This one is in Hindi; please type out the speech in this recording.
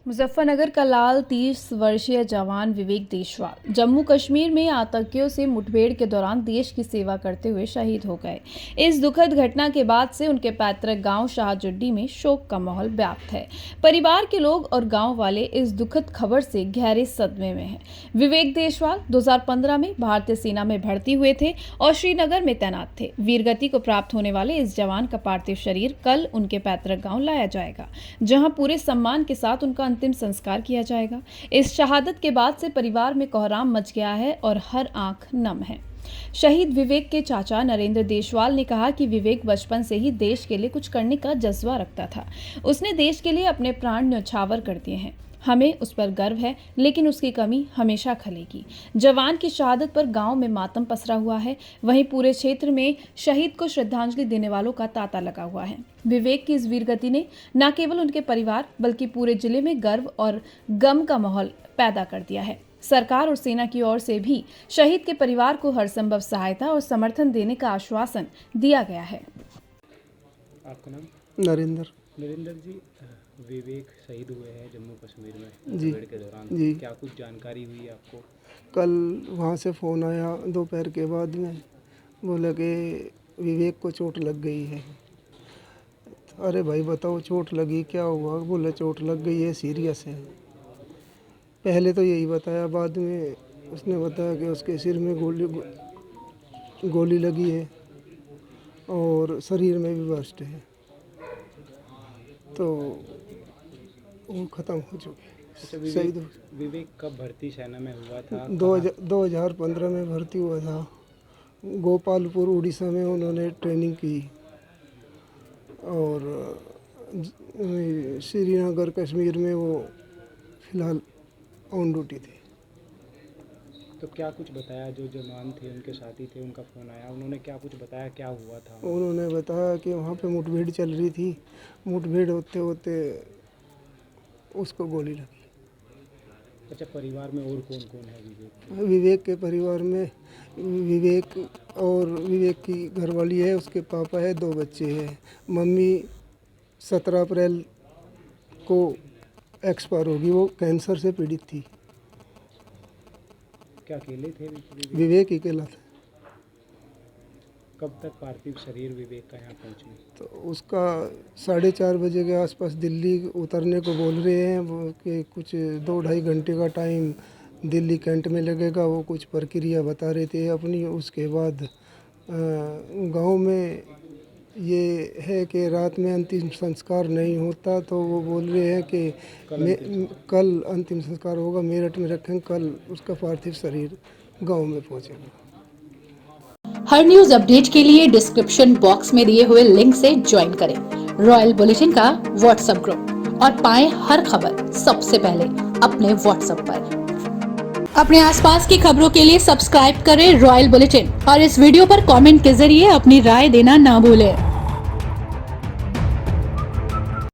मुजफ्फरनगर का लाल 30 वर्षीय जवान विवेक देशवाल जम्मू कश्मीर में आतंकियों से मुठभेड़ के दौरान देश की सेवा करते हुए शहीद हो गए। इस दुखद घटना के बाद से उनके पैतृक गांव शाहजुड्डी में शोक का माहौल व्याप्त है। परिवार के लोग और गांव वाले इस दुखद खबर से गहरे सदमे में हैं। विवेक देशवाल 2015 में भारतीय सेना में भर्ती हुए थे और श्रीनगर में तैनात थे। वीरगति को प्राप्त होने वाले इस जवान का पार्थिव शरीर कल उनके पैतृक गांव लाया जाएगा, जहां पूरे सम्मान के साथ उनका अंतिम संस्कार किया जाएगा। इस शहादत के बाद से परिवार में कोहराम मच गया है और हर आंख नम है। शहीद विवेक के चाचा नरेंद्र देशवाल ने कहा कि विवेक बचपन से ही देश के लिए कुछ करने का जज्बा रखता था। उसने देश के लिए अपने प्राण न्यौछावर कर दिए हैं। हमें उस पर गर्व है, लेकिन उसकी कमी हमेशा खलेगी। जवान की शहादत पर गांव में मातम पसरा हुआ है। वहीं पूरे क्षेत्र में शहीद को श्रद्धांजलि देने वालों का तांता लगा हुआ है। विवेक की इस वीरगति ने न केवल उनके परिवार बल्कि पूरे जिले में गर्व और गम का माहौल पैदा कर दिया है। सरकार और सेना की ओर से भी शहीद के परिवार को हर संभव सहायता और समर्थन देने का आश्वासन दिया गया है। आपका नाम? नरेंद्र जी, विवेक शहीद हुए हैं जम्मू कश्मीर में मुठभेड़ के दौरान। जी। क्या कुछ जानकारी हुई आपको? कल वहाँ से फ़ोन आया दोपहर के बाद में, बोला कि विवेक को चोट लग गई है। अरे भाई बताओ चोट लगी, क्या हुआ? बोला चोट लग गई है, सीरियस है। पहले तो यही बताया, बाद में उसने बताया कि उसके सिर में गोली लगी है और शरीर में भी बस्ट है, तो वो ख़त्म हो चुके। शहीद विवेक कब भर्ती सेना में हुआ था? 2015 में भर्ती हुआ था। गोपालपुर उड़ीसा में उन्होंने ट्रेनिंग की और श्रीनगर कश्मीर में वो फिलहाल ऑन ड्यूटी थे। तो क्या कुछ बताया? जो जवान थे, उनके साथी थे, उनका फ़ोन आया, उन्होंने क्या कुछ बताया, क्या हुआ था? उन्होंने बताया कि वहाँ पे मुठभेड़ चल रही थी, मुठभेड़ होते होते उसको गोली लगी। अच्छा, परिवार में और कौन कौन है विवेक? विवेक के परिवार में विवेक और विवेक की घरवाली है, उसके पापा है, 2 बच्चे हैं। मम्मी 17 अप्रैल को एक्सपायर होगी, वो कैंसर से पीड़ित थी। क्या अकेले थे? विवेक ही अकेला था। कब तक पार्थिव शरीर विवेक का यहाँ पहुँचे? तो उसका 4:30 बजे के आसपास दिल्ली उतरने को बोल रहे हैं वो, कि कुछ 2-2.5 घंटे का टाइम दिल्ली कैंट में लगेगा। वो कुछ प्रक्रिया बता रहे थे अपनी। उसके बाद गांव में ये है कि रात में अंतिम संस्कार नहीं होता, तो वो बोल रहे हैं कि कल अंतिम संस्कार होगा, मेरठ में रखेंगे, कल उसका पार्थिव शरीर गांव में पहुंचेगा। हर न्यूज अपडेट के लिए डिस्क्रिप्शन बॉक्स में दिए हुए लिंक से ज्वाइन करें रॉयल बुलेटिन का व्हाट्सएप ग्रुप और पाएं हर खबर सबसे पहले अपने व्हाट्सएप पर। अपने आसपास की खबरों के लिए सब्सक्राइब करें रॉयल बुलेटिन और इस वीडियो पर कमेंट के जरिए अपनी राय देना ना भूलें।